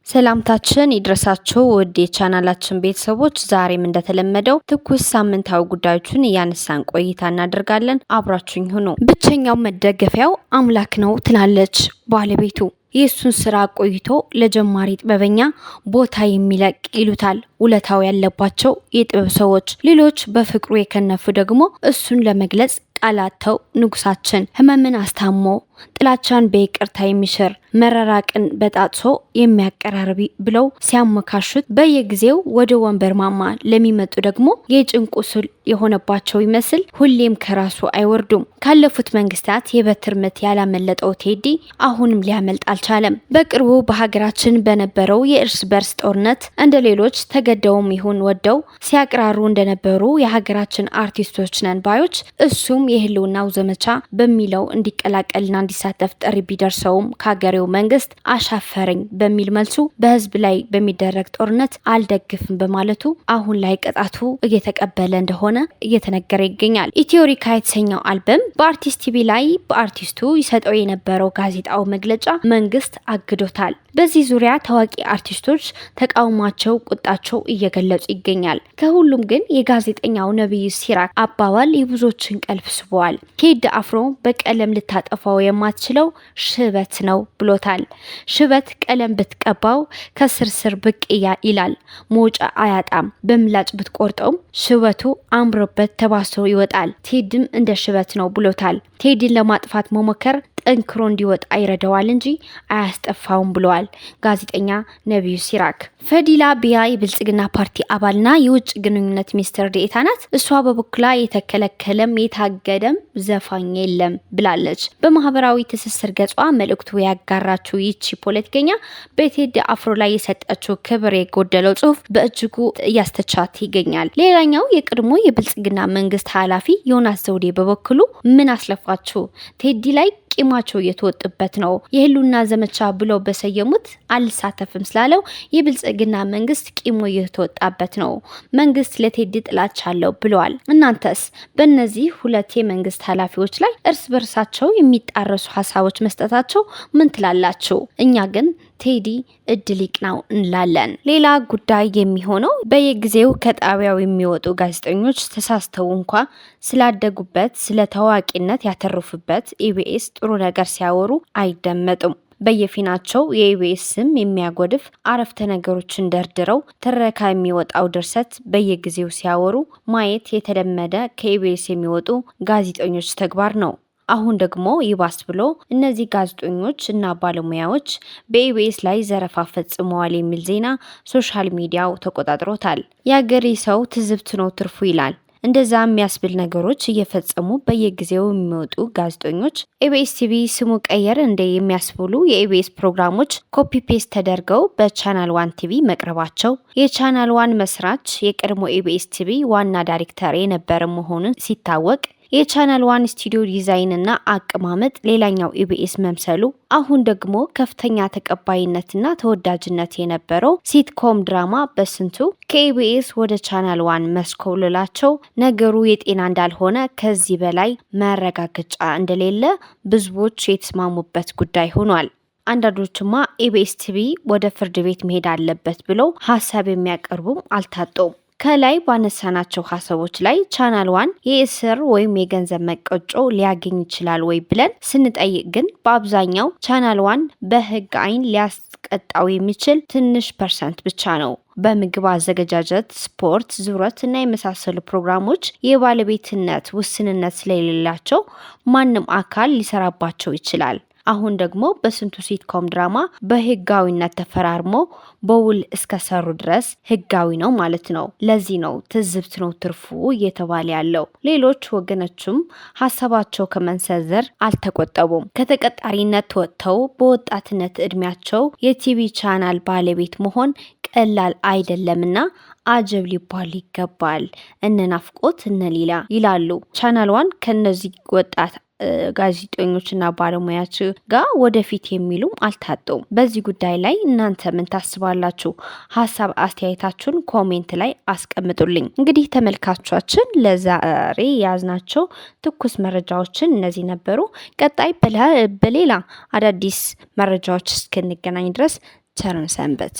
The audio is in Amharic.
ሰላምታችን ይድረሳችሁ ውድ የቻናላችን ቤተሰቦች፣ ዛሬም እንደተለመደው ትኩስ ሳምንታዊ ጉዳዮችን እያነሳን ቆይታ እናደርጋለን። አብራችሁኝ ሁኑ። ብቸኛው መደገፊያው አምላክ ነው ትላለች ባለቤቱ። የእሱን ስራ ቆይቶ ለጀማሪ ጥበበኛ ቦታ የሚለቅ ይሉታል ውለታው ያለባቸው የጥበብ ሰዎች። ሌሎች በፍቅሩ የከነፉ ደግሞ እሱን ለመግለጽ ቃላተው ንጉሳችን ህመምን አስታሞ ጥላቻን በይቅርታ የሚሽር መረራቅን በጣጥሶ የሚያቀራርብ ብለው ሲያመካሹት፣ በየጊዜው ወደ ወንበር ማማ ለሚመጡ ደግሞ የጭንቁ ስል የሆነባቸው ይመስል ሁሌም ከራሱ አይወርዱም። ካለፉት መንግስታት የበትር ምት ያላመለጠው ቴዲ አሁንም ሊያመልጥ አልቻለም። በቅርቡ በሀገራችን በነበረው የእርስ በርስ ጦርነት እንደ ሌሎች ተገደውም ይሁን ወደው ሲያቅራሩ እንደነበሩ የሀገራችን አርቲስቶች ነን ባዮች እሱም የህልውናው ዘመቻ በሚለው እንዲቀላቀልና እንዲሳተፍ ጥሪ ቢደርሰውም ከሀገሬው መንግስት አሻፈረኝ በሚል መልሱ በህዝብ ላይ በሚደረግ ጦርነት አልደግፍም በማለቱ አሁን ላይ ቅጣቱ እየተቀበለ እንደሆነ እየተነገረ ይገኛል። ኢትዮሪካ የተሰኘው አልበም በአርቲስት ቲቪ ላይ በአርቲስቱ ይሰጠው የነበረው ጋዜጣዊ መግለጫ መንግስት አግዶታል። በዚህ ዙሪያ ታዋቂ አርቲስቶች ተቃውሟቸው፣ ቁጣቸው እየገለጹ ይገኛል። ከሁሉም ግን የጋዜጠኛው ነብዩ ሲራክ አባባል የብዙዎችን ቀልብ ስበዋል። ቴዲ አፍሮ በቀለም ልታጠፋው የማትችለው ሽበት ነው ብሎታል። ሽበት ቀለም ብትቀባው ከስርስር ብቅ ይላል፣ መውጫ አያጣም። በምላጭ ብትቆርጠውም ሽበቱ አምሮበት ተባስሮ ይወጣል። ቴዲም እንደ ሽበት ነው ብሎታል። ቴዲን ለማጥፋት መሞከር ጠንክሮ እንዲወጣ ይረዳዋል እንጂ አያስጠፋውም ብለዋል ጋዜጠኛ ነብዩ ሲራክ። ፈዲላ ቢያ የብልጽግና ፓርቲ አባልና የውጭ ግንኙነት ሚኒስትር ዴኤታ ናት። እሷ በበኩላ የተከለከለም የታገደም ዘፋኝ የለም ብላለች። በማህበራዊ ትስስር ገጿ መልእክቱ ያጋራችው ይቺ ፖለቲከኛ በቴዲ አፍሮ ላይ የሰጠችው ክብር የጎደለው ጽሁፍ በእጅጉ እያስተቻት ይገኛል። ሌላኛው የቀድሞ የብልጽግና መንግስት ኃላፊ ዮናስ ዘውዴ በበኩሉ ምን አስለፋችሁ ቴዲ ላይ ቂማቸው እየተወጡበት ነው። የህልውና ዘመቻ ብለው በሰየሙት አልሳተፍም ስላለው የብልጽግና መንግስት ቂሞ እየተወጣበት ነው። መንግስት ለቴዲ ጥላቻ አለው ብለዋል። እናንተስ በእነዚህ ሁለት የመንግስት ኃላፊዎች ላይ እርስ በርሳቸው የሚጣረሱ ሀሳቦች መስጠታቸው ምን ትላላችሁ? እኛ ግን ቴዲ እድል ይቅናው እንላለን። ሌላ ጉዳይ የሚሆነው በየጊዜው ከጣቢያው የሚወጡ ጋዜጠኞች ተሳስተው እንኳ ስላደጉበት ስለ ታዋቂነት ያተረፉበት ኢቢኤስ ጥሩ ነገር ሲያወሩ አይደመጡም። በየፊናቸው የኢቢኤስ ስም የሚያጎድፍ አረፍተ ነገሮችን ደርድረው ትረካ የሚወጣው ድርሰት በየጊዜው ሲያወሩ ማየት የተለመደ ከኢቢኤስ የሚወጡ ጋዜጠኞች ተግባር ነው። አሁን ደግሞ ይባስ ብሎ እነዚህ ጋዜጠኞች እና ባለሙያዎች በኢቢኤስ ላይ ዘረፋ ፈጽመዋል የሚል ዜና ሶሻል ሚዲያው ተቆጣጥሮታል። የአገሬ ሰው ትዝብት ነው ትርፉ ይላል። እንደዛ የሚያስብል ነገሮች እየፈጸሙ በየጊዜው የሚወጡ ጋዜጠኞች ኢቢኤስ ቲቪ ስሙ ቀየር እንደ የሚያስብሉ የኢቢኤስ ፕሮግራሞች ኮፒ ፔስት ተደርገው በቻናል ዋን ቲቪ መቅረባቸው፣ የቻናል ዋን መስራች የቀድሞ ኢቢኤስ ቲቪ ዋና ዳይሬክተር የነበረ መሆኑን ሲታወቅ፣ የቻናል ዋን ስቱዲዮ ዲዛይን እና አቀማመጥ ሌላኛው ኢቢኤስ መምሰሉ፣ አሁን ደግሞ ከፍተኛ ተቀባይነትና ተወዳጅነት የነበረው ሲትኮም ድራማ በስንቱ ከኢቢኤስ ወደ ቻናል ዋን መስኮልላቸው ነገሩ የጤና እንዳልሆነ ከዚህ በላይ መረጋገጫ እንደሌለ ብዙዎች የተስማሙበት ጉዳይ ሆኗል። አንዳንዶችማ ኢቢኤስ ቲቪ ወደ ፍርድ ቤት መሄድ አለበት ብለው ሀሳብ የሚያቀርቡም አልታጡም። ከላይ ባነሳናቸው ሀሳቦች ላይ ቻናል ዋን የእስር ወይም የገንዘብ መቀጮ ሊያገኝ ይችላል ወይ ብለን ስንጠይቅ ግን በአብዛኛው ቻናል ዋን በህግ አይን ሊያስቀጣው የሚችል ትንሽ ፐርሰንት ብቻ ነው። በምግብ አዘገጃጀት፣ ስፖርት፣ ዙረት እና የመሳሰሉ ፕሮግራሞች የባለቤትነት ውስንነት ስለሌላቸው ማንም አካል ሊሰራባቸው ይችላል። አሁን ደግሞ በስንቱ ሲትኮም ድራማ በህጋዊነት ተፈራርሞ በውል እስከሰሩ ድረስ ህጋዊ ነው ማለት ነው። ለዚህ ነው ትዝብት ነው ትርፉ እየተባለ ያለው። ሌሎች ወገኖችም ሀሳባቸው ከመንሰዘር አልተቆጠቡም። ከተቀጣሪነት ወጥተው በወጣትነት እድሜያቸው የቲቪ ቻናል ባለቤት መሆን ቀላል አይደለምና አጀብ ሊባል ይገባል። እነ ናፍቆት እነ ሊላ ይላሉ። ቻናል ዋን ከነዚህ ወጣት ጋዜጠኞችና ባለሙያዎች ጋር ወደፊት የሚሉም አልታጡም። በዚህ ጉዳይ ላይ እናንተ ምን ታስባላችሁ? ሀሳብ አስተያየታችሁን ኮሜንት ላይ አስቀምጡልኝ። እንግዲህ ተመልካቾቻችን ለዛሬ ያዝናቸው ትኩስ መረጃዎችን እነዚህ ነበሩ። ቀጣይ በሌላ አዳዲስ መረጃዎች እስክንገናኝ ድረስ ቸርን ሰንበት።